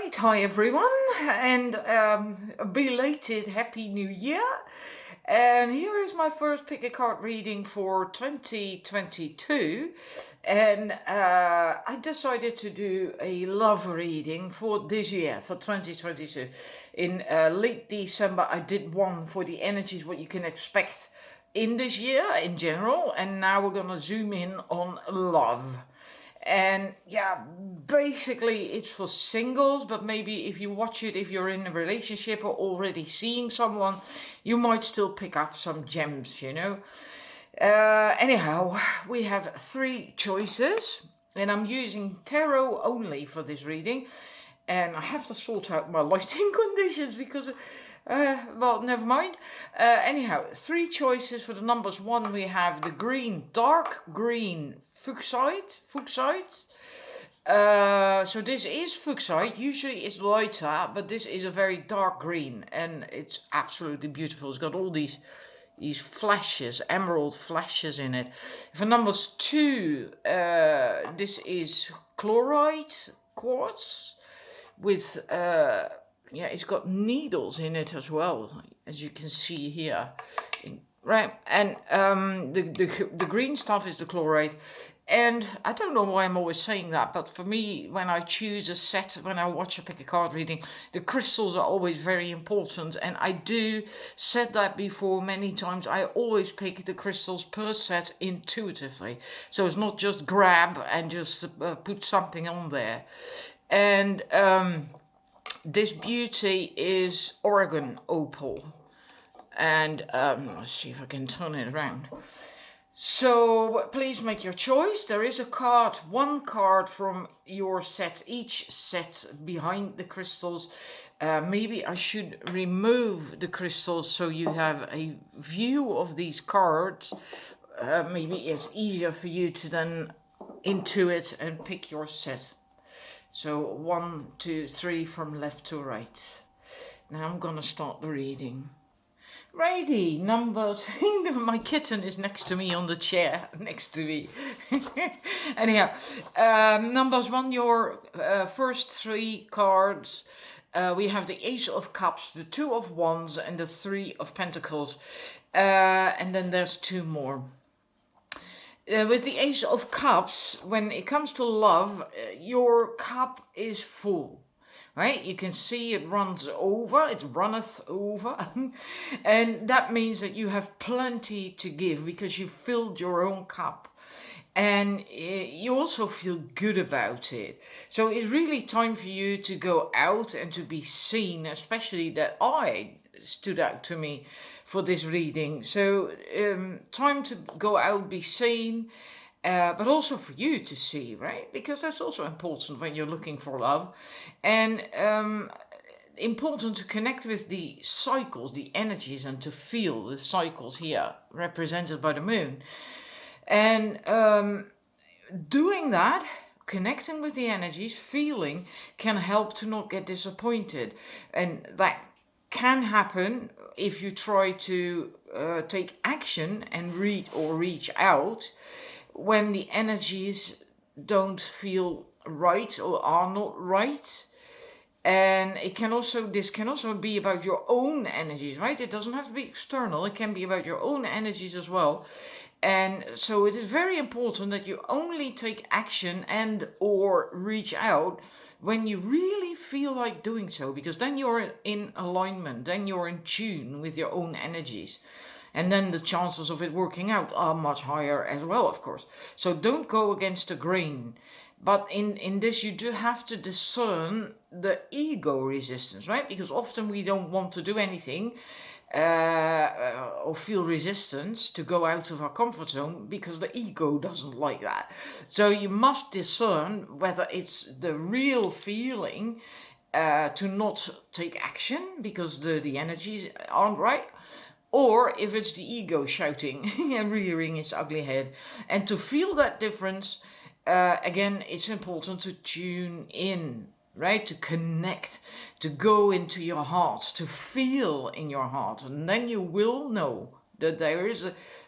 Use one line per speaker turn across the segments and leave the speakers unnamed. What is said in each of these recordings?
Right, hi everyone, and a belated Happy New Year. And here is my first pick a card reading for 2022. And I decided to do a love reading for this year, for 2022. In late December, I did one for the energies, what you can expect in this year in general. And now we're going to zoom in on love. And yeah, basically it's for singles, but maybe if you watch it, if you're in a relationship or already seeing someone, you might still pick up some gems, you know. Anyhow, we have 3 choices, and I'm using tarot only for this reading. And I have to sort out my lighting conditions because, well, never mind. Anyhow, 3 choices for the numbers. 1, we have the green, dark green fuchsite. So this is fuchsite. Usually it's lighter, but this is a very dark green, and it's absolutely beautiful. It's got all these flashes, emerald flashes in it. For numbers 2, this is chlorite quartz with it's got needles in it as well, as you can see here, right? And the green stuff is the chlorite. And I don't know why I'm always saying that, but for me, when I choose a set, when I watch a pick a card reading, the crystals are always very important. And I do said that before many times. I always pick the crystals per set intuitively, so it's not just grab and just put something on there. And this beauty is Oregon opal, and let's see if I can turn it around. So please make your choice. There is a card, 1 card from your set, each set behind the crystals. Maybe I should remove the crystals so you have a view of these cards. Maybe it's easier for you to then intuit and pick your set. So 1, 2, 3 from left to right. Now I'm gonna start the reading. Righty, numbers. My kitten is next to me on the chair, next to me. Anyhow, numbers 1, your first 3 cards. We have the Ace of Cups, the 2 of Wands, and the 3 of Pentacles. And then there's 2 more. With the Ace of Cups, when it comes to love, your cup is full. Right, you can see it runs over, it runneth over, and that means that you have plenty to give because you filled your own cup, and you also feel good about it. So it's really time for you to go out and to be seen, especially that I stood out to me for this reading. So time to go out, be seen. But also for you to see, right? Because that's also important when you're looking for love. And important to connect with the cycles, the energies, and to feel the cycles here represented by the moon. And doing that, connecting with the energies, feeling, can help to not get disappointed. And that can happen if you try to take action and read or reach out when the energies don't feel right or are not right. And this can also be about your own energies, right? It doesn't have to be external, it can be about your own energies as well. And so it is very important that you only take action and or reach out when you really feel like doing so, because then you're in alignment, then you're in tune with your own energies. And then the chances of it working out are much higher as well, of course. So don't go against the grain. But in this, you do have to discern the ego resistance, right? Because often we don't want to do anything or feel resistance to go out of our comfort zone because the ego doesn't like that. So you must discern whether it's the real feeling to not take action because the energies aren't right, or if it's the ego shouting and rearing its ugly head. And to feel that difference, again, it's important to tune in, right? To connect, to go into your heart, to feel in your heart. And then you will know that there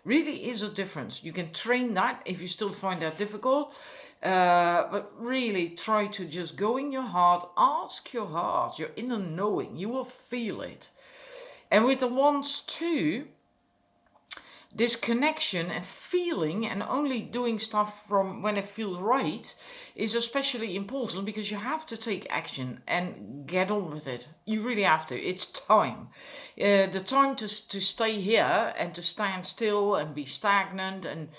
really is a difference. You can train that if you still find that difficult. But really try to just go in your heart, ask your heart, your inner knowing, you will feel it. And with the wands too, this connection and feeling and only doing stuff from when it feels right is especially important, because you have to take action and get on with it. You really have to. It's time. The time to stay here and to stand still and be stagnant and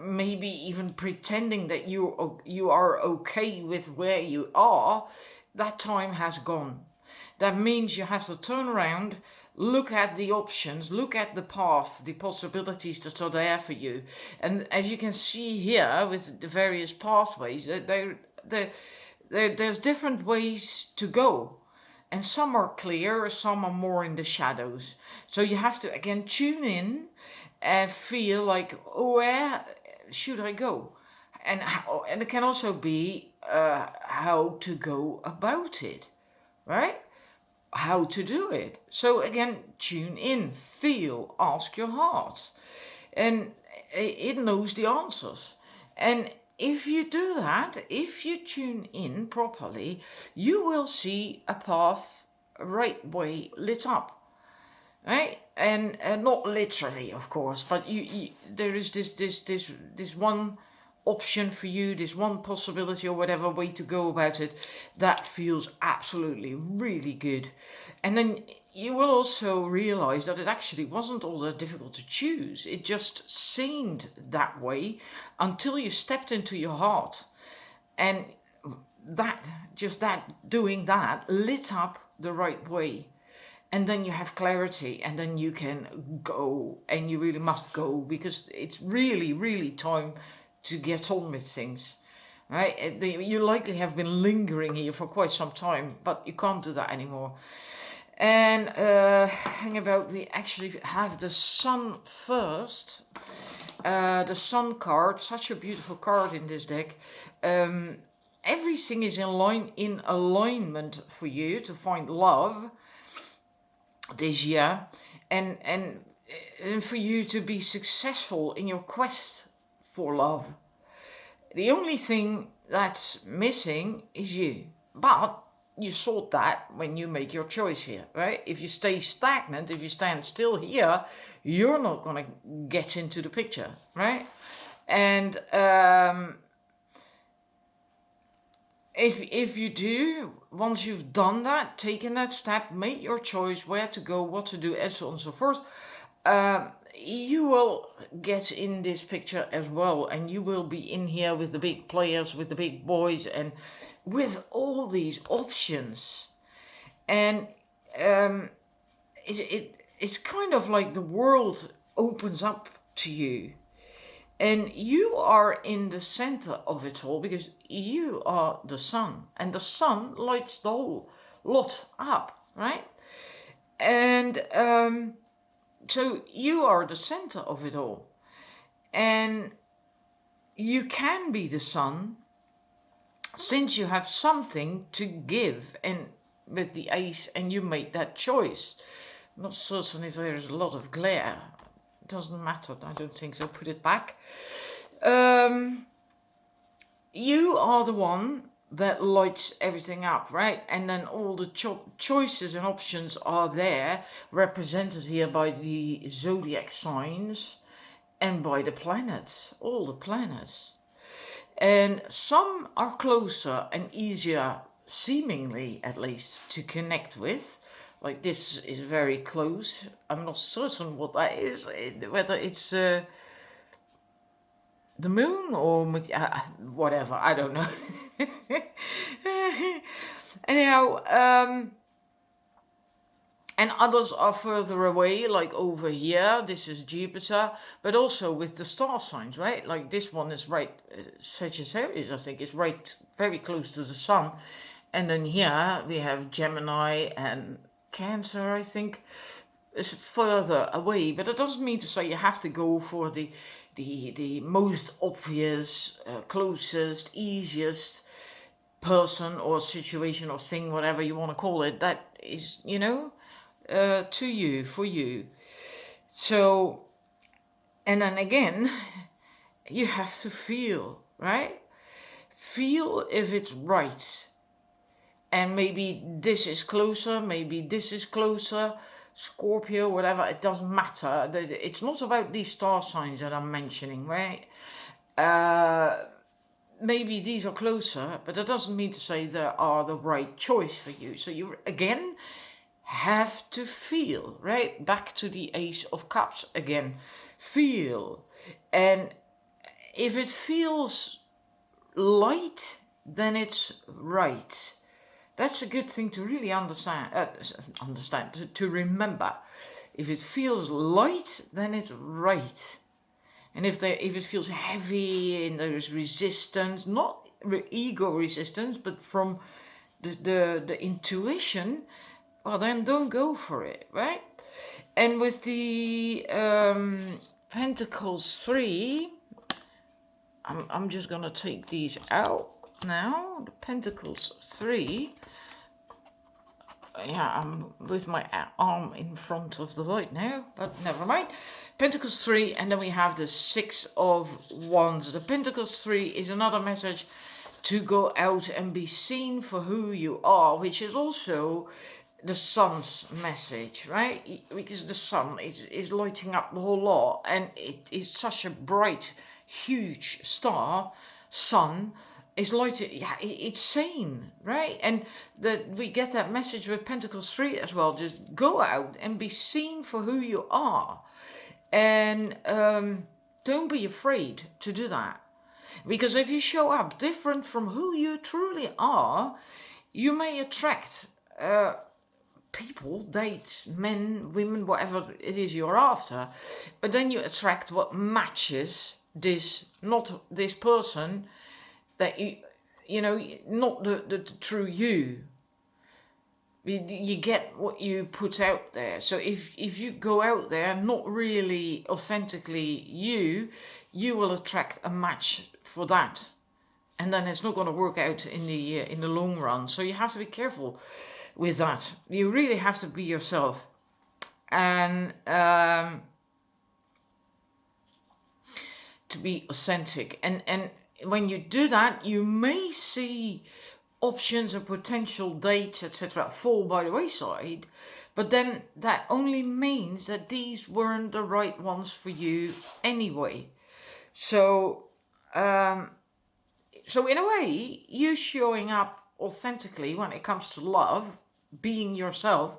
maybe even pretending that you are okay with where you are, that time has gone. That means you have to turn around, look at the options, look at the path, the possibilities that are there for you. And as you can see here with the various pathways, there's different ways to go. And some are clear, some are more in the shadows. So you have to again tune in and feel like, where should I go? And it can also be how to go about it, right? How to do it. So again, tune in, feel, ask your heart, and it knows the answers. And if you do that, if you tune in properly, you will see a path right way lit up, right? And not literally, of course, but you there is this one option for you, this one possibility or whatever way to go about it that feels absolutely really good. And then you will also realize that it actually wasn't all that difficult to choose. It just seemed that way until you stepped into your heart, and doing that lit up the right way. And then you have clarity, and then you can go, and you really must go, because it's really, really time to get on with things, right? You likely have been lingering here for quite some time, but you can't do that anymore. And hang about, we actually have the sun first. The sun card, such a beautiful card in this deck. Everything is in alignment for you to find love this year, and for you to be successful in your quest for love. The only thing that's missing is you. But you sort that when you make your choice here, right? If you stay stagnant, if you stand still here, you're not going to get into the picture, right? And if you do, once you've done that, taken that step, made your choice where to go, what to do, and so on and so forth, you will get in this picture as well, and you will be in here with the big players, with the big boys, and with all these options. And it's kind of like the world opens up to you, and you are in the center of it all, because you are the sun, and the sun lights the whole lot up, right? And so you are the center of it all, and you can be the sun since you have something to give, and with the ace, and you make that choice. I'm not certain if there is a lot of glare. It doesn't matter, I don't think so. Put it back. You are the one that lights everything up, right? And then all the choices and options are there, represented here by the zodiac signs and by the planets, all the planets. And some are closer and easier, seemingly at least, to connect with. Like this is very close. I'm not certain what that is, whether it's the moon or whatever, I don't know. Anyhow, and others are further away, like over here, this is Jupiter, but also with the star signs, right? Like this one is right, Sagittarius, I think, is right very close to the sun. And then here we have Gemini and Cancer, I think, is further away. But it doesn't mean to say you have to go for the most obvious, closest, easiest person or situation or thing, whatever you want to call it, that is, to you, for you. So, and then again, you have to feel, right? feel if it's right. And maybe this is closer, maybe this is closer, Scorpio, whatever, it doesn't matter. It's not about these star signs that I'm mentioning, right? Maybe these are closer, but that doesn't mean to say they are the right choice for you. So you, again, have to feel, right? Back to the Ace of Cups again. Feel. And if it feels light, then it's right. That's a good thing to really understand, to remember. If it feels light, then it's right. And if it feels heavy and there's resistance, not ego resistance, but from the intuition, well, then don't go for it, right? And with the Pentacles 3, I'm just going to take these out now. The Pentacles 3. Yeah, I'm with my arm in front of the light now, but never mind. Pentacles 3, and then we have the 6 of Wands. The Pentacles 3 is another message to go out and be seen for who you are, which is also the sun's message, right? Because the sun is lighting up the whole lot, and it is such a bright, huge star, sun, is lighting, yeah, it's sane, right? And that we get that message with Pentacles 3 as well. Just go out and be seen for who you are. And don't be afraid to do that. Because if you show up different from who you truly are, you may attract people, dates, men, women, whatever it is you're after. But then you attract what matches this, not this person, that you know, not the true you. You get what you put out there. So if you go out there not really authentically you will attract a match for that, and then it's not going to work out in the long run. So you have to be careful with that. You really have to be yourself, and to be authentic. And when you do that, you may see options and potential dates, etc., fall by the wayside. But then that only means that these weren't the right ones for you anyway. So, so in a way, you showing up authentically when it comes to love, being yourself,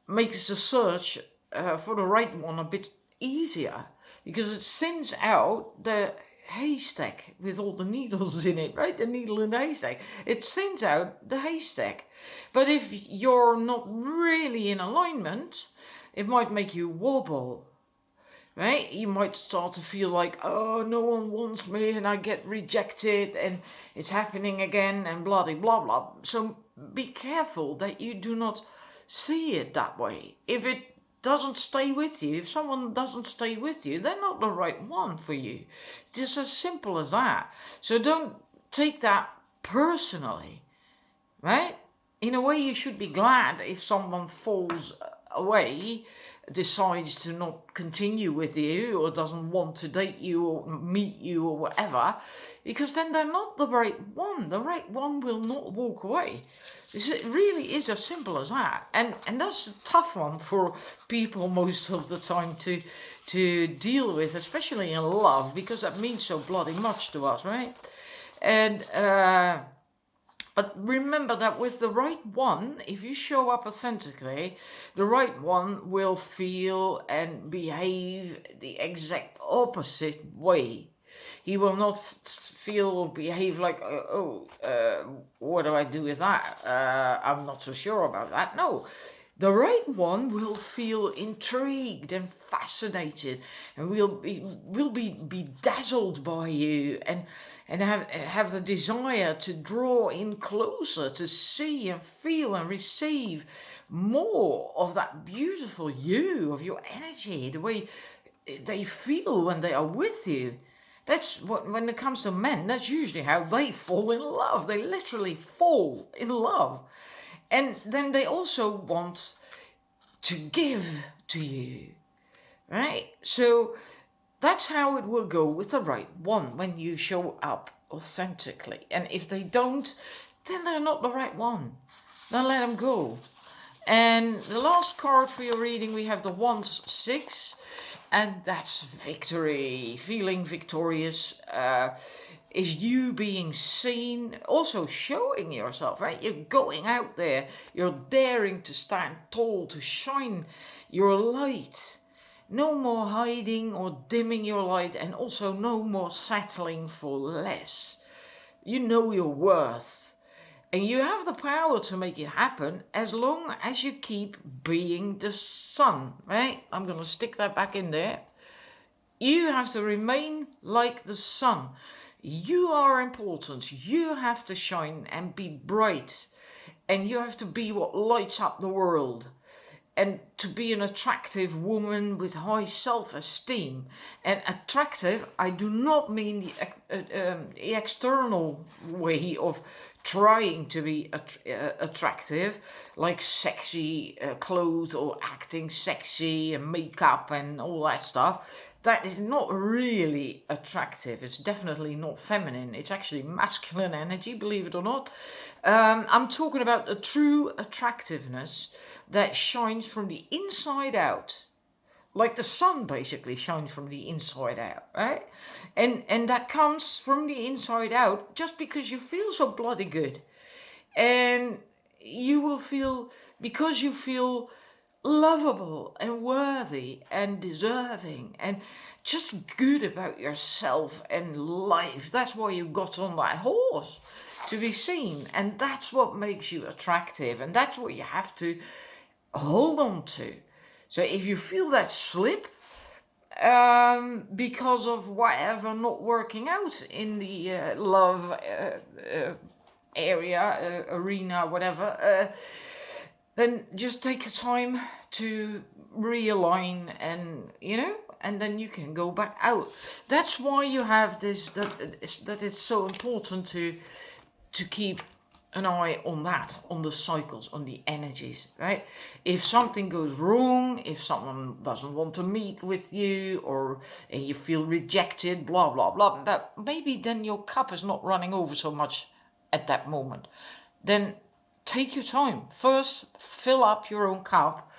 makes the search for the right one a bit easier, because it sends out the haystack with all the needles in it, right? The needle in the haystack. It sends out the haystack. But if you're not really in alignment, it might make you wobble, right? You might start to feel like, oh, no one wants me and I get rejected and it's happening again and blah, blah, blah. So be careful that you do not see it that way. If it doesn't stay with you, if someone doesn't stay with you, they're not the right one for you. It's just as simple as that. So don't take that personally, right? In a way, you should be glad if someone falls away, decides to not continue with you, or doesn't want to date you or meet you or whatever, because then they're not the right one. The right one will not walk away. It really is as simple as that. And that's a tough one for people most of the time to deal with, especially in love, because that means so bloody much to us, right? And but remember that with the right one, if you show up authentically, the right one will feel and behave the exact opposite way. He will not feel or behave like, what do I do with that? I'm not so sure about that. No, the right one will feel intrigued and fascinated, and will be dazzled by you, and have the desire to draw in closer, to see and feel and receive more of that beautiful you, of your energy, the way they feel when they are with you. That's what, when it comes to men, that's usually how they fall in love. They literally fall in love. And then they also want to give to you, right? So that's how it will go with the right one when you show up authentically. And if they don't, then they're not the right one. Then let them go. And the last card for your reading, we have the Wands 6. And that's victory, feeling victorious. Is you being seen, also showing yourself, right? You're going out there, you're daring to stand tall, to shine your light. No more hiding or dimming your light, and also no more settling for less. You know your worth, and you have the power to make it happen as long as you keep being the sun, right? I'm going to stick that back in there. You have to remain like the sun. You are important. You have to shine and be bright, and you have to be what lights up the world. And to be an attractive woman with high self-esteem. And attractive, I do not mean the external way of trying to be attractive, like sexy clothes or acting sexy and makeup and all that stuff. That is not really attractive. It's definitely not feminine. It's actually masculine energy, believe it or not. I'm talking about a true attractiveness that shines from the inside out. Like the sun basically shines from the inside out, right? And that comes from the inside out just because you feel so bloody good. And you will feel, because you feel lovable and worthy and deserving and just good about yourself and life. That's why you got on that horse, to be seen. And that's what makes you attractive. And that's what you have to hold on to. So if you feel that slip because of whatever not working out in the love area, arena, whatever, then just take a time to realign, and and then you can go back out. That's why you have this, that it's so important to keep an eye on that, on the cycles, on the energies, right? If something goes wrong, if someone doesn't want to meet with you, or you feel rejected, blah, blah, blah, that maybe then your cup is not running over so much at that moment. Then take your time. First, fill up your own cup,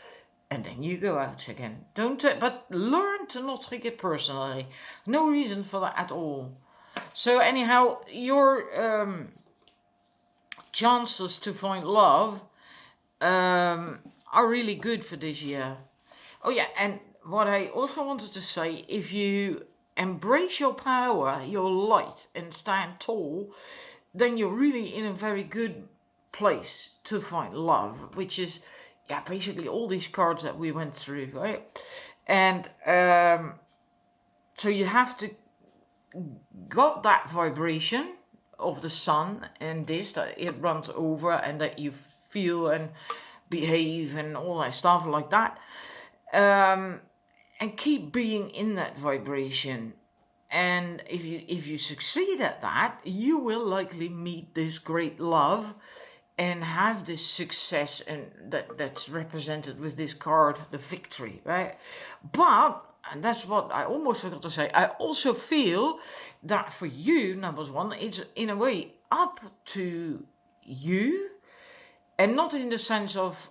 and then you go out again. But learn to not take it personally. No reason for that at all. So anyhow, your chances to find love are really good for this year. Oh yeah, and what I also wanted to say, if you embrace your power, your light, and stand tall, then you're really in a very good place to find love, which is basically all these cards that we went through, right? And so you have to got that vibration of the sun, and this, that it runs over and that you feel and behave and all that stuff like that, and keep being in that vibration. And if you succeed at that, you will likely meet this great love and have this success, and that's represented with this card, the victory, right? But, and that's what I almost forgot to say, I also feel that for you, number one, it's in a way up to you, and not in the sense of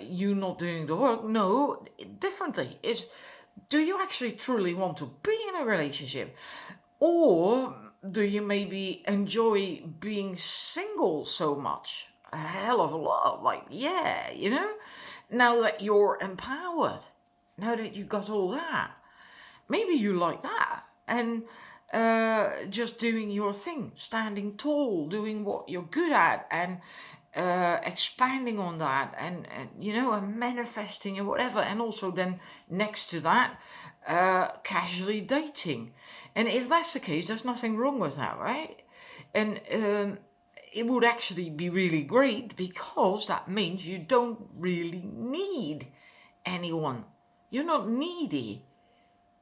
you not doing the work. No, differently. It's, do you actually truly want to be in a relationship? Or do you maybe enjoy being single so much? A hell of a lot. Like, yeah, now that you're empowered, now that you got all that, maybe you like that. And just doing your thing, standing tall, doing what you're good at, and expanding on that, and manifesting and whatever. And also then next to that, casually dating. And if that's the case, there's nothing wrong with that, right? And it would actually be really great, because that means you don't really need anyone. You're not needy.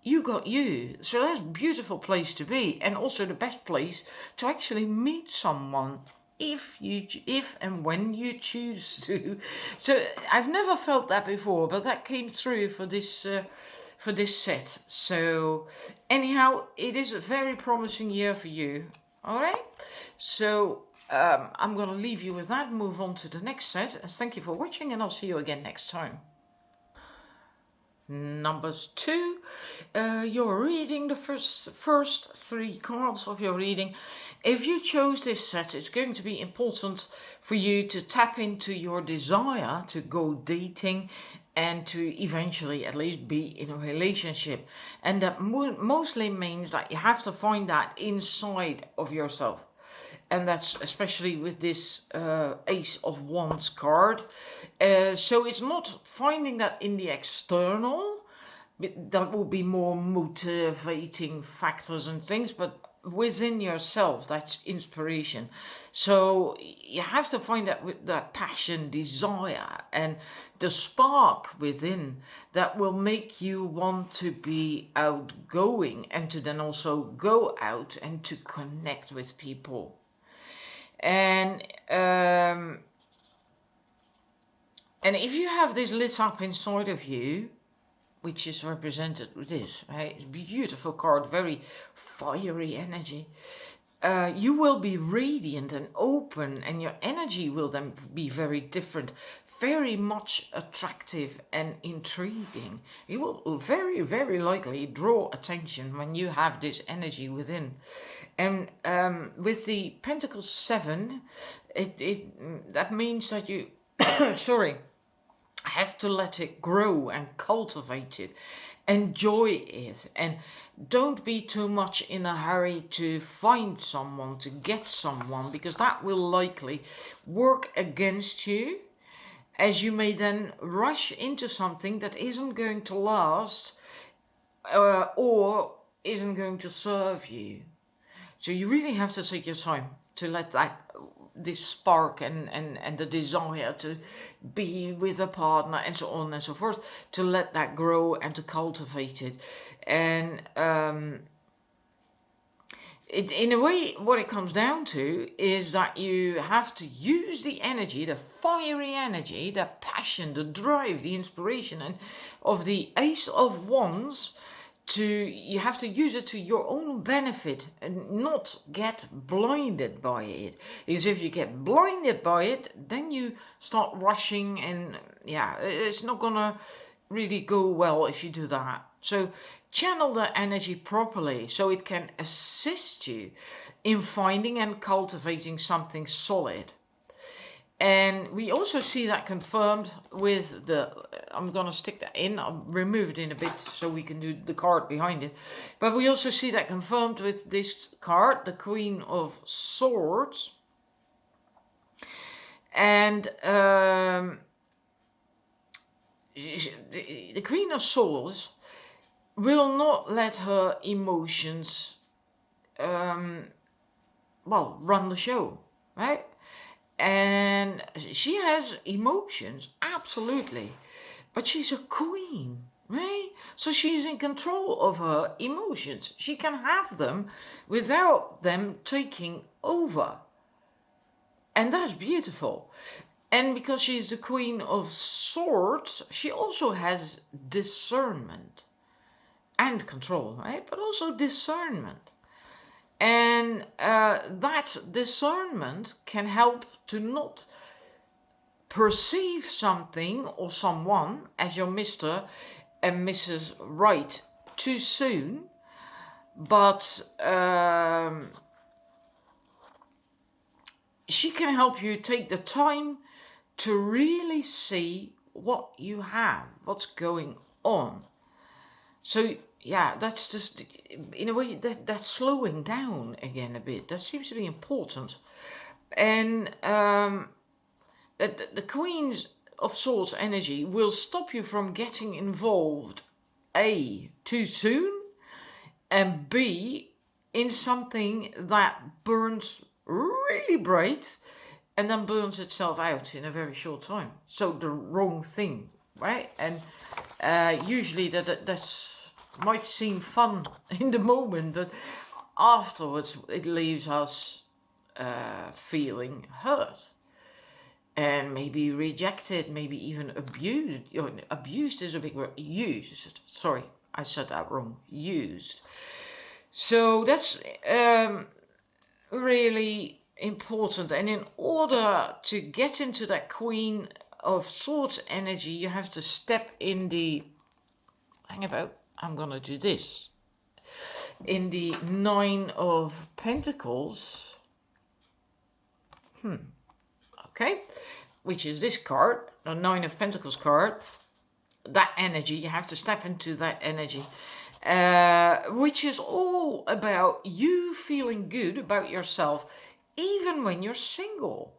You got you. So that's a beautiful place to be, and also the best place to actually meet someone if and when you choose to. So I've never felt that before, but that came through for this set. So anyhow, it is a very promising year for you. All right. So I'm going to leave you with that. Move on to the next set. Thank you for watching, and I'll see you again next time. Numbers 2. You're reading the first 3 cards of your reading. If you chose this set, it's going to be important for you to tap into your desire to go dating and to eventually at least be in a relationship. And that mostly means that you have to find that inside of yourself. And that's especially with this Ace of Wands card. So it's not finding that in the external. That will be more motivating factors and things, but within yourself, that's inspiration. So you have to find that with that passion, desire, and the spark within that will make you want to be outgoing and to then also go out and to connect with people. And if you have this lit up inside of you, which is represented with this, right? It's a beautiful card, very fiery energy. You will be radiant and open, and your energy will then be very different, very much attractive and intriguing. You will very, very likely draw attention when you have this energy within. And with the Pentacles 7, that means that you, have to let it grow and cultivate it, enjoy it, and don't be too much in a hurry to find someone, to get someone, because that will likely work against you, as you may then rush into something that isn't going to last or isn't going to serve you. So you really have to take your time to let this spark and the desire to be with a partner and so on and so forth, to let that grow and to cultivate it. And in a way, what it comes down to is that you have to use the energy, the fiery energy, the passion, the drive, the inspiration, and of the Ace of Wands. You have to use it to your own benefit and not get blinded by it. Because if you get blinded by it, then you start rushing, and it's not gonna really go well if you do that. So channel the energy properly so it can assist you in finding and cultivating something solid. And we also see that confirmed with I'm going to stick that in, I'll remove it in a bit so we can do the card behind it. But we also see that confirmed with this card, the Queen of Swords. And the Queen of Swords will not let her emotions, run the show, right? And she has emotions, absolutely. But she's a queen, right? So she's in control of her emotions. She can have them without them taking over. And that's beautiful. And because she's the Queen of Swords, she also has discernment and control, right? But also discernment. And that discernment can help to not perceive something or someone as your Mr. and Mrs. Right too soon, but she can help you take the time to really see what you have, what's going on. So that's just, in a way, that's slowing down again a bit. That seems to be important. And the Queen's of Swords energy will stop you from getting involved, A, too soon, and B, in something that burns really bright and then burns itself out in a very short time. So the wrong thing, right? And usually that's might seem fun in the moment, but afterwards it leaves us feeling hurt and maybe rejected, maybe even abused. Abused is a big word. Used. Sorry, I said that wrong. Used. So that's really important. And in order to get into that Queen of Swords energy, you have to step in the, hang about, I'm gonna do this, in the Nine of Pentacles, okay, which is this card, the Nine of Pentacles card. That energy, you have to step into that energy, which is all about you feeling good about yourself, even when you're single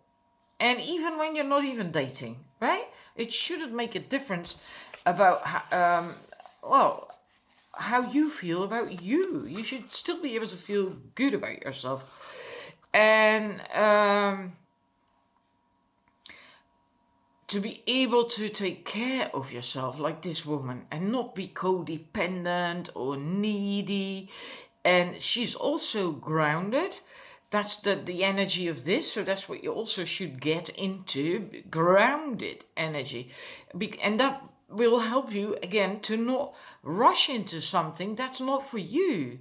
and even when you're not even dating, right? It shouldn't make a difference about how you feel about you. You should still be able to feel good about yourself. And to be able to take care of yourself like this woman and not be codependent or needy. And she's also grounded. That's the energy of this. So that's what you also should get into, grounded energy. And that will help you, again, to not rush into something that's not for you.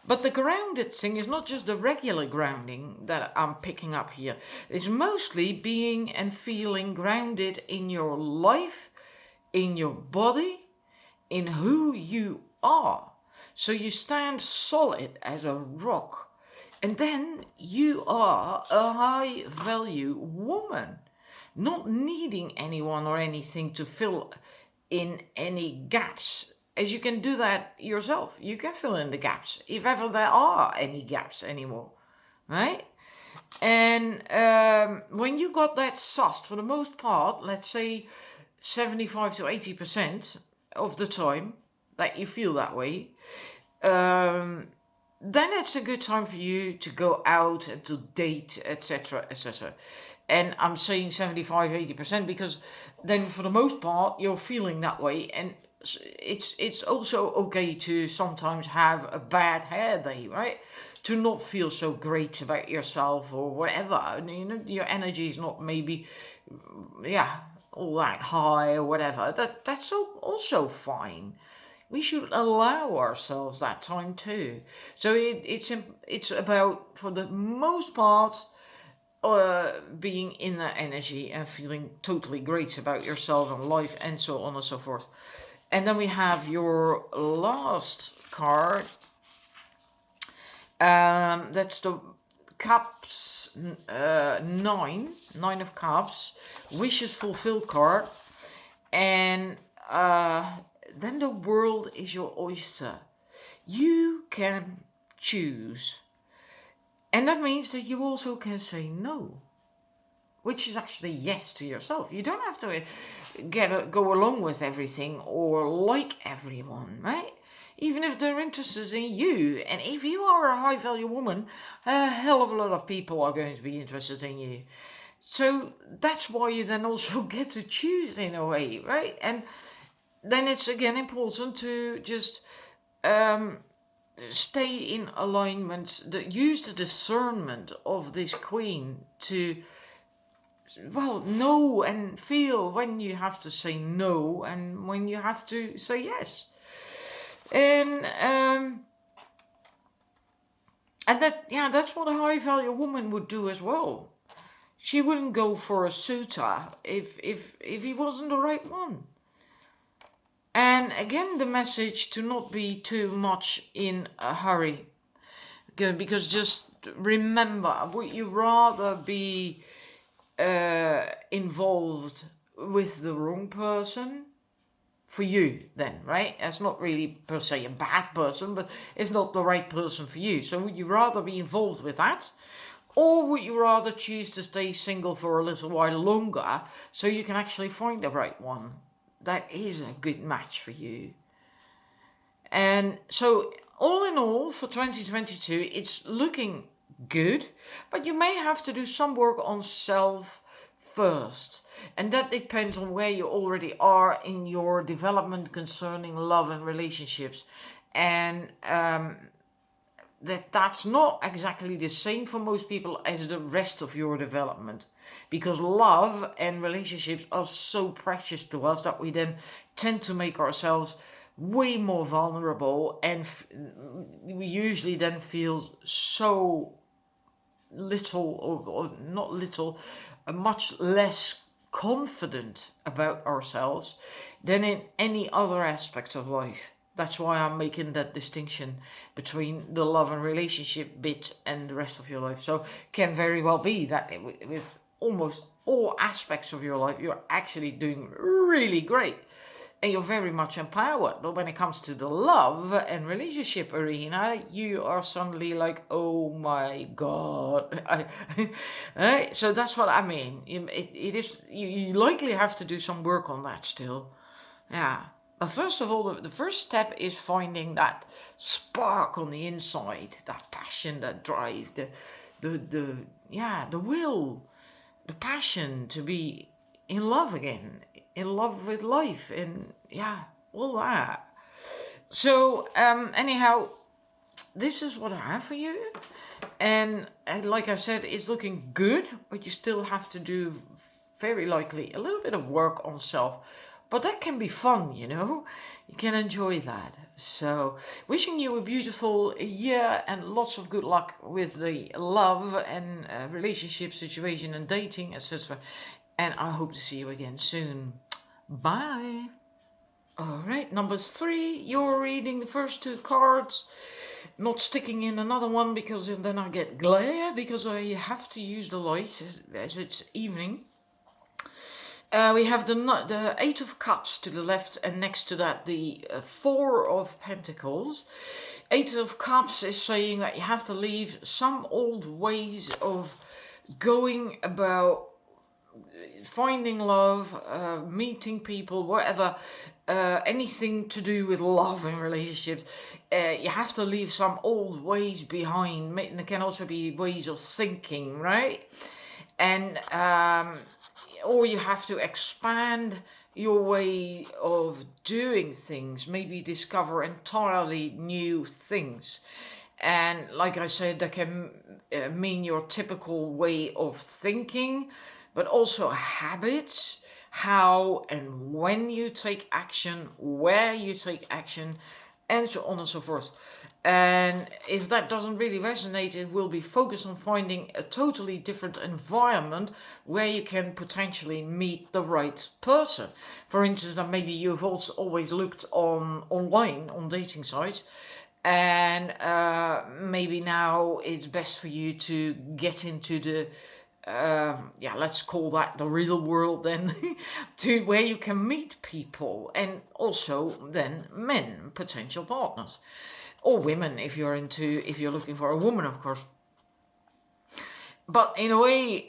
But the grounded thing is not just the regular grounding that I'm picking up here. It's mostly being and feeling grounded in your life, in your body, in who you are. So you stand solid as a rock. And then you are a high value woman, not needing anyone or anything to fill in any gaps, as you can do that yourself. You can fill in the gaps, if ever there are any gaps anymore, right? And when you got that sussed, for the most part, let's say 75 to 80% of the time that you feel that way, then it's a good time for you to go out and to date, etc., etc. And I'm saying 75-80% because then for the most part you're feeling that way, and it's also okay to sometimes have a bad hair day, right? To not feel so great about yourself or whatever. You know, your energy is not maybe, all that high or whatever. That's also fine. We should allow ourselves that time too. So it's about, for the most part, being in that energy and feeling totally great about yourself and life and so on and so forth. And then we have your last card. That's the Cups, nine of Cups, wishes fulfilled card. And then the world is your oyster. You can choose. And that means that you also can say no, which is actually yes to yourself. You don't have to go along with everything or like everyone, right? Even if they're interested in you. And if you are a high value woman, a hell of a lot of people are going to be interested in you. So that's why you then also get to choose in a way, right? And then it's again important to just stay in alignment, use the discernment of this queen to, know and feel when you have to say no and when you have to say yes. And that's what a high value woman would do as well. She wouldn't go for a suitor if he wasn't the right one. And again, the message to not be too much in a hurry. Because just remember, would you rather be involved with the wrong person? For you then, right? It's not really per se a bad person, but it's not the right person for you. So would you rather be involved with that? Or would you rather choose to stay single for a little while longer so you can actually find the right one that is a good match for you? And so all in all, for 2022, it's looking good, but you may have to do some work on self first. And that depends on where you already are in your development concerning love and relationships. And that's not exactly the same for most people as the rest of your development. Because love and relationships are so precious to us that we then tend to make ourselves way more vulnerable, and we usually then feel so little, or not little, much less confident about ourselves than in any other aspect of life. That's why I'm making that distinction between the love and relationship bit and the rest of your life. So it can very well be that with almost all aspects of your life, you're actually doing really great and you're very much empowered. But when it comes to the love and relationship arena, you are suddenly like, oh my God. Right? So that's what I mean. It is, you likely have to do some work on that still. Yeah. But first of all, the first step is finding that spark on the inside, that passion, that drive, the will, the passion to be in love again, in love with life, and yeah, all that. So anyhow, this is what I have for you, and like I said, it's looking good, but you still have to do very likely a little bit of work on self. But that can be fun, you know. You can enjoy that. So, wishing you a beautiful year and lots of good luck with the love and relationship situation and dating, etc. And I hope to see you again soon. Bye. Alright, numbers 3. You're reading the first 2 cards. Not sticking in another one because then I get glare because I have to use the light as it's evening. We have the 8 of Cups to the left, and next to that the 4 of Pentacles. 8 of Cups is saying that you have to leave some old ways of going about finding love, meeting people, whatever, anything to do with love and relationships. You have to leave some old ways behind. It can also be ways of thinking, right? And or you have to expand your way of doing things, maybe discover entirely new things. And like I said, that can mean your typical way of thinking, but also habits, how and when you take action, where you take action, and so on and so forth. And if that doesn't really resonate, it will be focused on finding a totally different environment where you can potentially meet the right person. For instance, that maybe you've also always looked online on dating sites, and maybe now it's best for you to get into the let's call that the real world then, to where you can meet people and also then men, potential partners. Or women, if you're looking for a woman, of course. But in a way,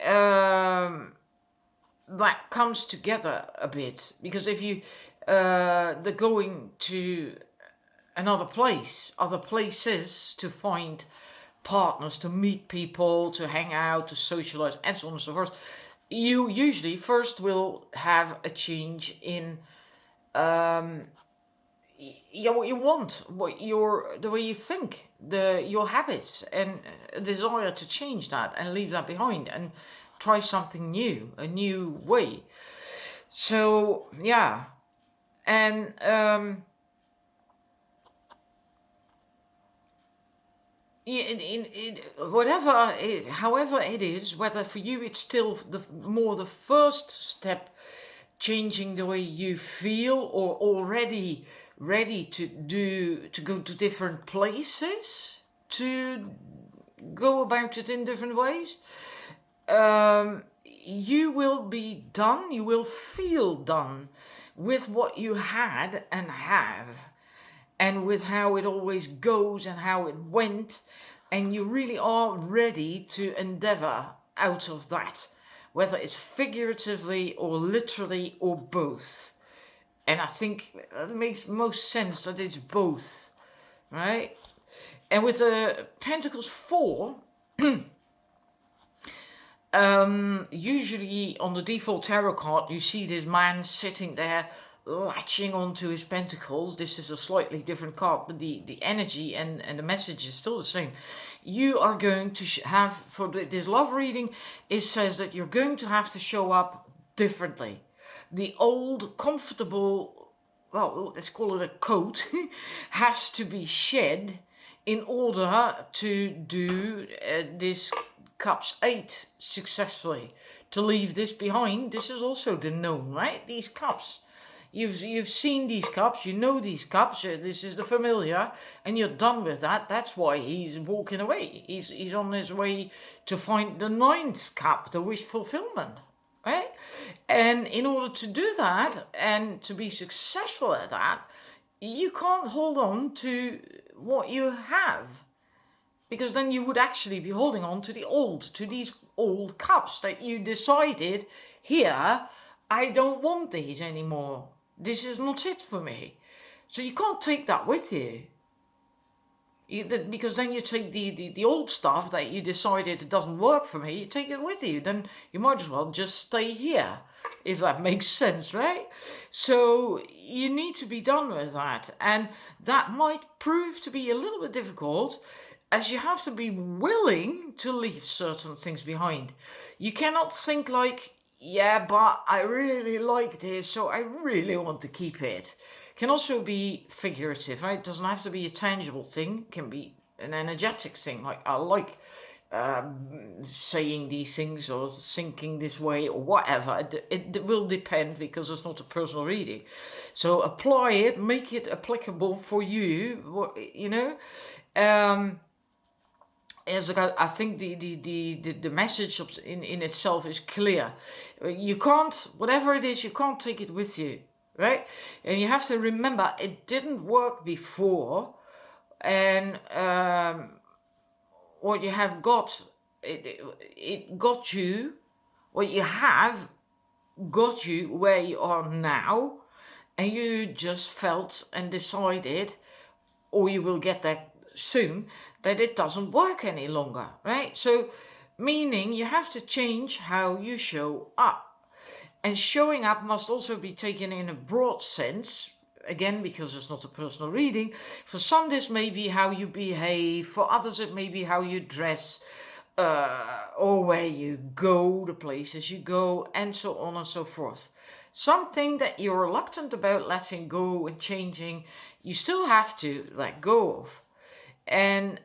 that comes together a bit, because if you the going to another place, other places to find partners, to meet people, to hang out, to socialize, and so on and so forth, you usually first will have a change in what you want, the way you think, your habits, and a desire to change that and leave that behind and try something new, a new way. So yeah, and however it is, whether for you it's still the first step, changing the way you feel, or already ready to go to different places, to go about it in different ways, you will be done, you will feel done with what you had and have, and with how it always goes and how it went, and you really are ready to endeavor out of that, whether it's figuratively or literally or both. And I think it makes most sense that it's both, right? And with the Pentacles 4, usually on the default tarot card, you see this man sitting there latching onto his pentacles. This is a slightly different card, but the energy and the message is still the same. You are going to have, for this love reading, it says that you're going to have to show up differently. The old, comfortable, well, let's call it a coat, has to be shed in order to do this cups 8 successfully. To leave this behind, this is also the known, right? These cups. You've seen these cups, you know these cups, this is the familiar, and you're done with that. That's why he's walking away. He's on his way to find the 9th cup, the wish fulfillment, right? And in order to do that, and to be successful at that, you can't hold on to what you have. Because then you would actually be holding on to these old cups that you decided, here, I don't want these anymore. This is not it for me. So you can't take that with you. Because then you take the old stuff that you decided it doesn't work for me, you take it with you. Then you might as well just stay here, if that makes sense, right? So you need to be done with that. And that might prove to be a little bit difficult, as you have to be willing to leave certain things behind. You cannot think like, yeah, but I really like this, so I really want to keep it. Can also be figurative, right? It doesn't have to be a tangible thing. It can be an energetic thing, like I like saying these things or thinking this way or whatever. It will depend, because it's not a personal reading. So apply it, make it applicable for you, you know. As I think the message in itself is clear. You can't, whatever it is, you can't take it with you, right? And you have to remember, it didn't work before, and what you have got, it got you, what you have got you where you are now, and you just felt and decided, or you will get that soon, that it doesn't work any longer, right? So meaning you have to change how you show up, and showing up must also be taken in a broad sense, again, because it's not a personal reading. For some this may be how you behave, for others it may be how you dress, or where you go, the places you go, and so on and so forth. Something that you're reluctant about letting go and changing, you still have to let go of. And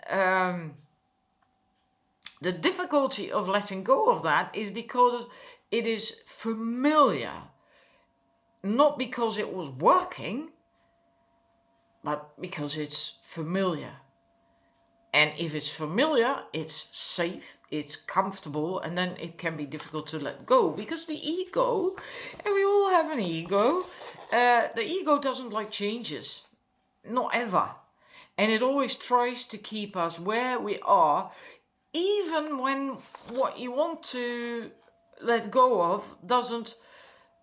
the difficulty of letting go of that is because it is familiar. Not because it was working, but because it's familiar. And if it's familiar, it's safe, it's comfortable, and then it can be difficult to let go. Because the ego, and we all have an ego, the ego doesn't like changes. Not ever. And it always tries to keep us where we are, even when what you want to let go of doesn't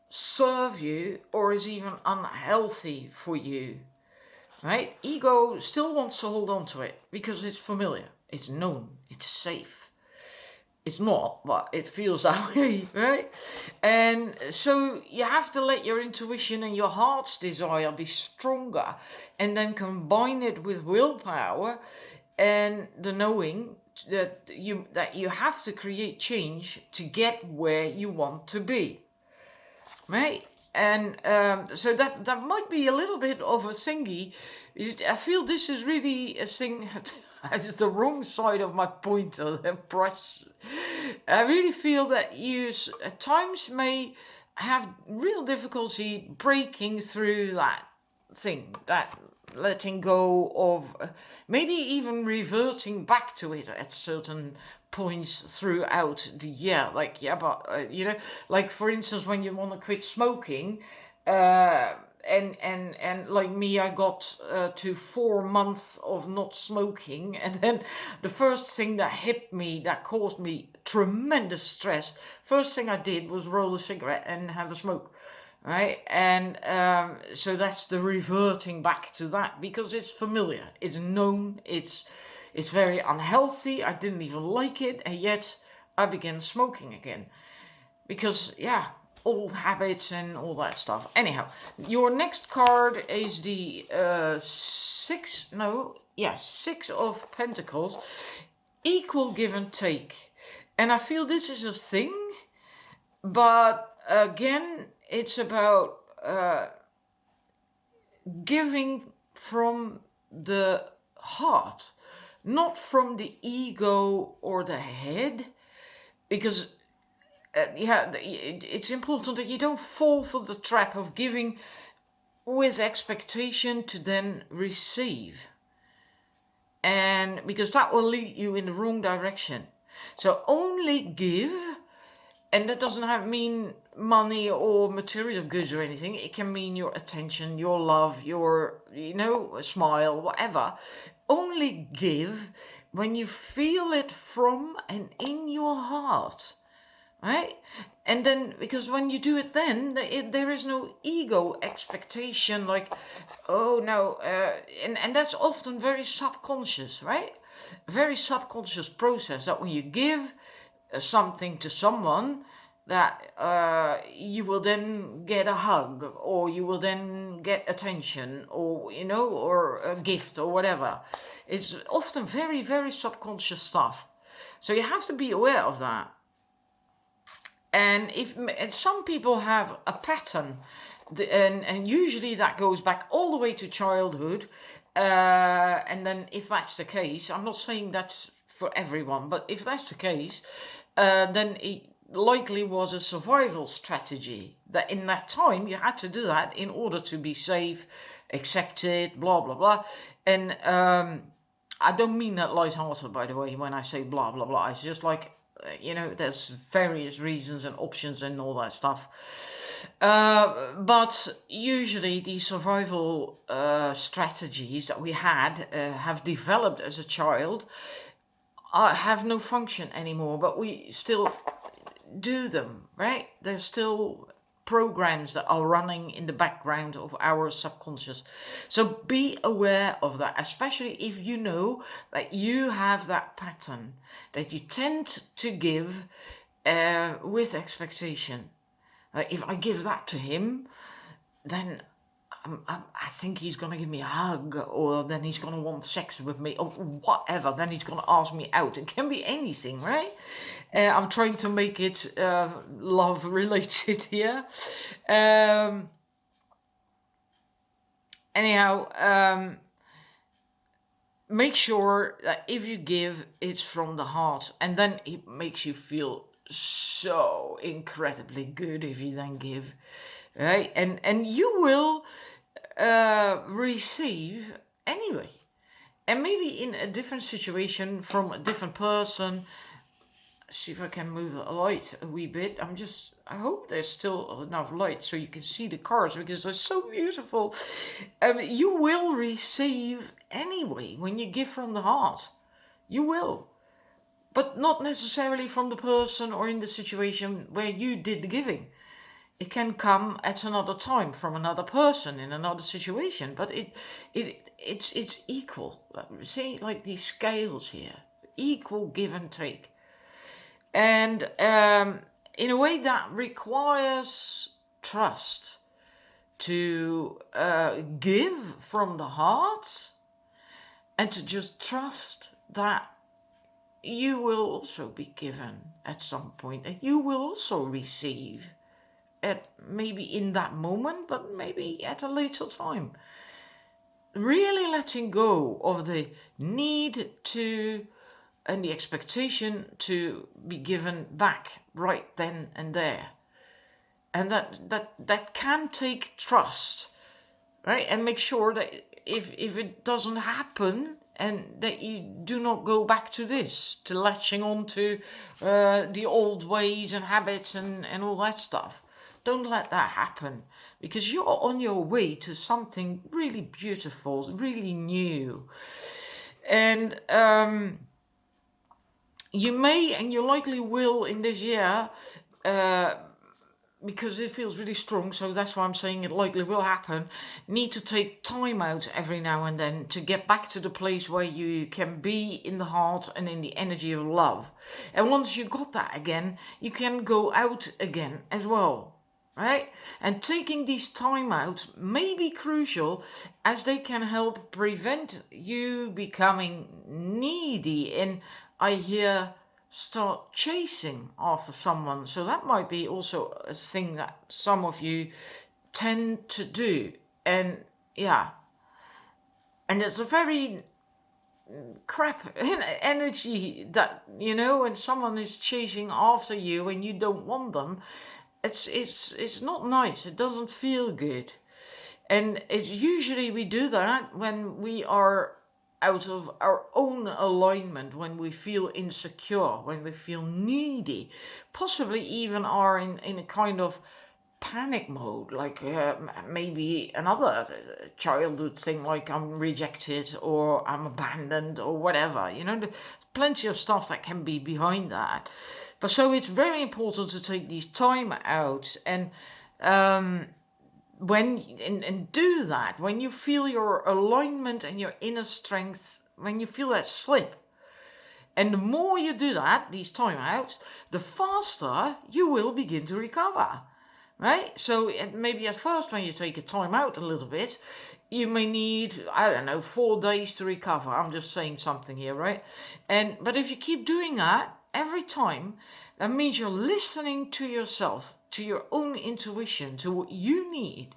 serve you or is even unhealthy for you. Right? Ego still wants to hold on to it because it's familiar, it's known, it's safe. It's not, but it feels that way, right? And so you have to let your intuition and your heart's desire be stronger, and then combine it with willpower and the knowing that you have to create change to get where you want to be, right? And so that might be a little bit of a thingy. I feel this is really a thing. It's the wrong side of my pointer, the brush. I really feel that you at times may have real difficulty breaking through that thing, that letting go of, maybe even reverting back to it at certain points throughout the year. Like, yeah, but you know, like for instance, when you want to quit smoking, and like me, I got to 4 months of not smoking, and then the first thing that hit me, that caused me tremendous stress, first thing I did was roll a cigarette and have a smoke, right? And so that's the reverting back to that, because it's familiar, it's known, it's very unhealthy, I didn't even like it, and yet I began smoking again. Because, yeah, old habits and all that stuff. Anyhow, your next card is the Six of Pentacles. Equal give and take. And I feel this is a thing, but again, it's about giving from the heart, not from the ego or the head, because it's important that you don't fall for the trap of giving with expectation to then receive. And because that will lead you in the wrong direction. So only give, and that doesn't mean money or material goods or anything. It can mean your attention, your love, your, a smile, whatever. Only give when you feel it from and in your heart. Right? And then, because when you do it then, there is no ego expectation, like, oh no, and that's often very subconscious, right? Very subconscious process, that when you give something to someone, that you will then get a hug, or you will then get attention, or or a gift or whatever. It's often very, very subconscious stuff. So you have to be aware of that. And some people have a pattern, and usually that goes back all the way to childhood. And then if that's the case, I'm not saying that's for everyone, but if that's the case, then it likely was a survival strategy, that in that time you had to do that in order to be safe, accepted, blah, blah, blah. And I don't mean that lighthearted, by the way, when I say blah, blah, blah. It's just like, there's various reasons and options and all that stuff. But usually these survival strategies that we have developed as a child have no function anymore, but we still do them, right? There's still programs that are running in the background of our subconscious. So be aware of that, especially if you know that you have that pattern, that you tend to give with expectation. If I give that to him, then I think he's going to give me a hug, or then he's going to want sex with me, or whatever. Then he's going to ask me out. It can be anything, right? I'm trying to make it love related here. Anyhow, make sure that if you give, it's from the heart, and then it makes you feel so incredibly good if you then give, right? And you will receive anyway, and maybe in a different situation from a different person. See if I can move the light a wee bit. I hope there's still enough light so you can see the cards, because they're so beautiful. You will receive anyway when you give from the heart. You will. But not necessarily from the person or in the situation where you did the giving. It can come at another time from another person in another situation, but it's equal. See, like these scales here, equal give and take. And in a way that requires trust, to give from the heart, and to just trust that you will also be given at some point, and you will also receive, at maybe in that moment, but maybe at a later time. Really letting go of the need to and the expectation to be given back right then and there. And that can take trust, right? And make sure that if it doesn't happen, and that you do not go back to latching on to the old ways and habits and all that stuff. Don't let that happen, because you're on your way to something really beautiful, really new. And you may, and you likely will in this year, because it feels really strong, so that's why I'm saying it likely will happen, need to take time out every now and then to get back to the place where you can be in the heart and in the energy of love. And once you got that again, you can go out again as well, right? And taking these time outs may be crucial, as they can help prevent you becoming needy and, I hear, start chasing after someone. So that might be also a thing that some of you tend to do. And yeah, and it's a very crap energy that, when someone is chasing after you and you don't want them, it's not nice. It doesn't feel good. And it's usually we do that when we are out of our own alignment, when we feel insecure, when we feel needy, possibly even are in a kind of panic mode, like maybe another childhood thing, like I'm rejected or I'm abandoned or whatever. There's plenty of stuff that can be behind that. But so it's very important to take these time out and and do that when you feel your alignment and your inner strength, when you feel that slip. And the more you do that, these time outs, the faster you will begin to recover. Right? So maybe at first when you take a time out a little bit, you may need, 4 days to recover. I'm just saying something here, right? But if you keep doing that every time, that means you're listening to yourself, to your own intuition, to what you need.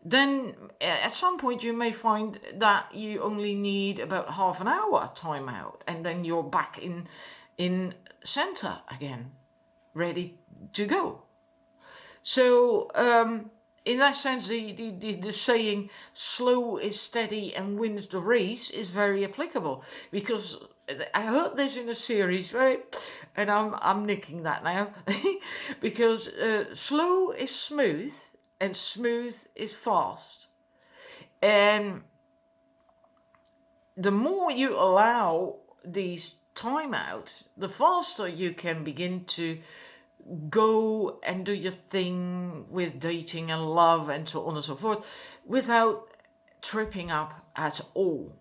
Then at some point you may find that you only need about half an hour time out, and then you're back in center again, ready to go. So in that sense, the saying "slow is steady and wins the race" is very applicable, because I heard this in a series, right? And I'm nicking that now because slow is smooth and smooth is fast. And the more you allow these time out, the faster you can begin to go and do your thing with dating and love and so on and so forth without tripping up at all.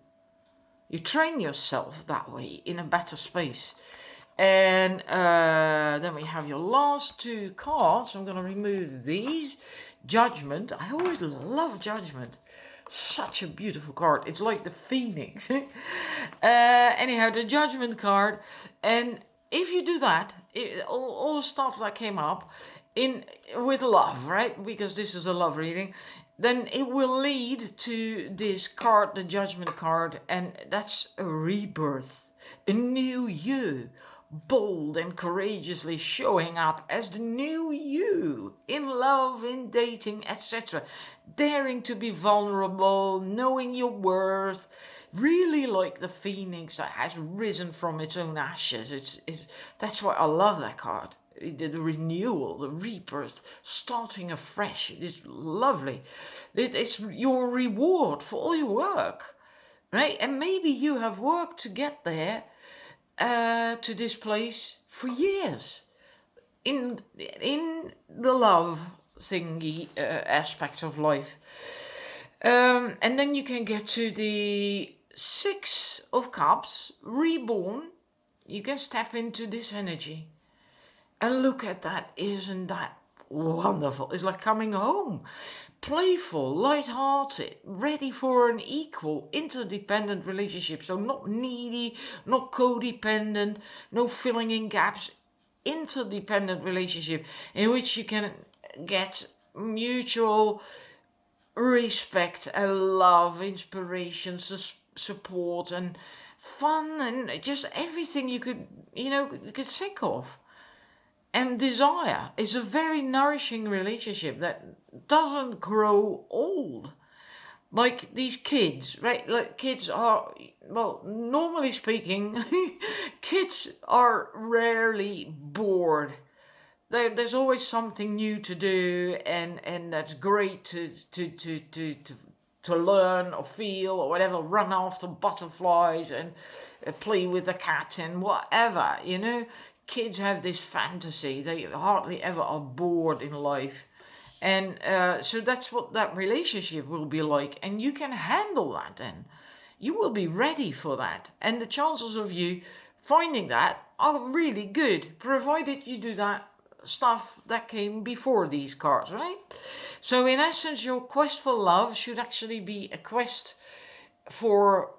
You train yourself that way in a better space. And then we have your last 2 cards. I'm going to remove these. Judgment. I always love Judgment. Such a beautiful card. It's like the Phoenix. Anyhow, the Judgment card. And if you do that, all the stuff that came up with love, right? Because this is a love reading, then it will lead to this card, the Judgment card, and that's a rebirth, a new you, bold and courageously showing up as the new you, in love, in dating, etc. Daring to be vulnerable, knowing your worth, really like the phoenix that has risen from its own ashes. That's why I love that card. The renewal, the rebirth, starting afresh. It is lovely. It's your reward for all your work, right? And maybe you have worked to get there, to this place for years, in the love thingy aspect of life. And then you can get to the 6 of Cups, reborn. You can step into this energy and look at that. Isn't that wonderful? It's like coming home. Playful, light-hearted, ready for an equal, interdependent relationship. So not needy, not codependent, no filling in gaps. Interdependent relationship in which you can get mutual respect and love, inspiration, support and fun, and just everything you could think of and desire. It's a very nourishing relationship that doesn't grow old. Like these kids, right? Like kids are, well, normally speaking, kids are rarely bored. There's always something new to do, and that's great to learn or feel or whatever. Run after butterflies and play with the cat and whatever. Kids have this fantasy. They hardly ever are bored in life, and so that's what that relationship will be like. And you can handle that. Then you will be ready for that, and the chances of you finding that are really good, provided you do that stuff that came before these cards, right? So in essence, your quest for love should actually be a quest for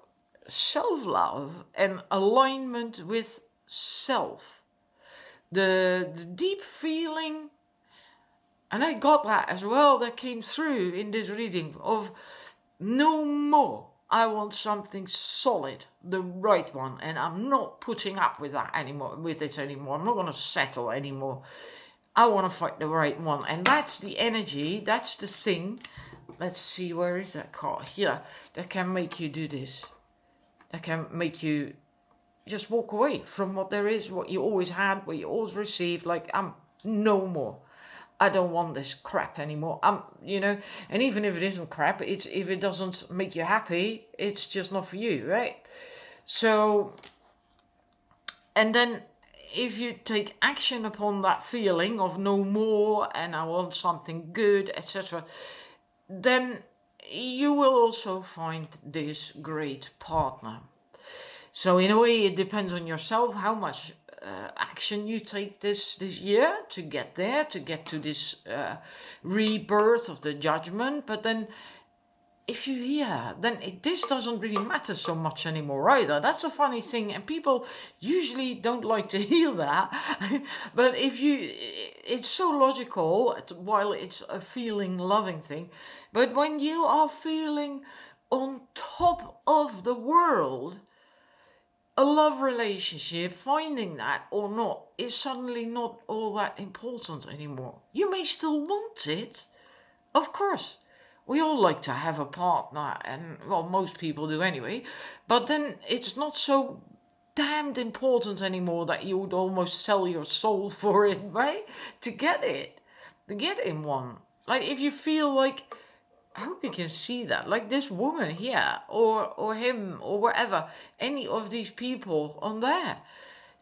self-love and alignment with self. The deep feeling, and I got that as well, that came through in this reading, of no more. I want something solid, the right one, and I'm not putting up with that anymore. With it anymore, I'm not going to settle anymore. I want to find the right one, and that's the energy. That's the thing. Let's see, where is that card? Here, that can make you do this. That can make you just walk away from what there is, what you always had, what you always received. Like, I'm no more. I don't want this crap anymore. And even if it isn't crap, it's if it doesn't make you happy, it's just not for you, right? So, and then if you take action upon that feeling of no more and I want something good, etc., then you will also find this great partner. So in a way, it depends on yourself how much action you take this year to get there, to get to this rebirth of the judgment. But then if you hear, then this doesn't really matter so much anymore either. That's a funny thing, and people usually don't like to hear that. But it's so logical while it's a feeling loving thing. But when you are feeling on top of the world, a love relationship, finding that or not, is suddenly not all that important anymore. You may still want it, of course. We all like to have a partner, and well, most people do anyway, but then it's not so damned important anymore that you would almost sell your soul for it, right? To get in one. Like, if you feel like, I hope you can see that, like this woman here, or him, or wherever, any of these people on there,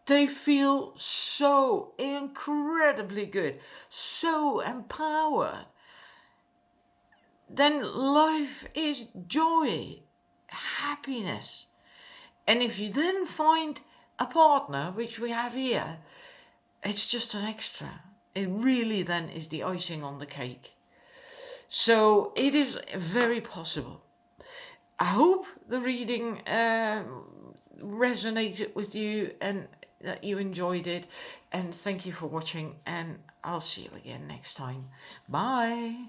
they feel so incredibly good, so empowered. Then life is joy, happiness. And if you then find a partner, which we have here, it's just an extra. It really then is the icing on the cake. So it is very possible. I hope the reading resonated with you and that you enjoyed it. And thank you for watching, and I'll see you again next time. Bye.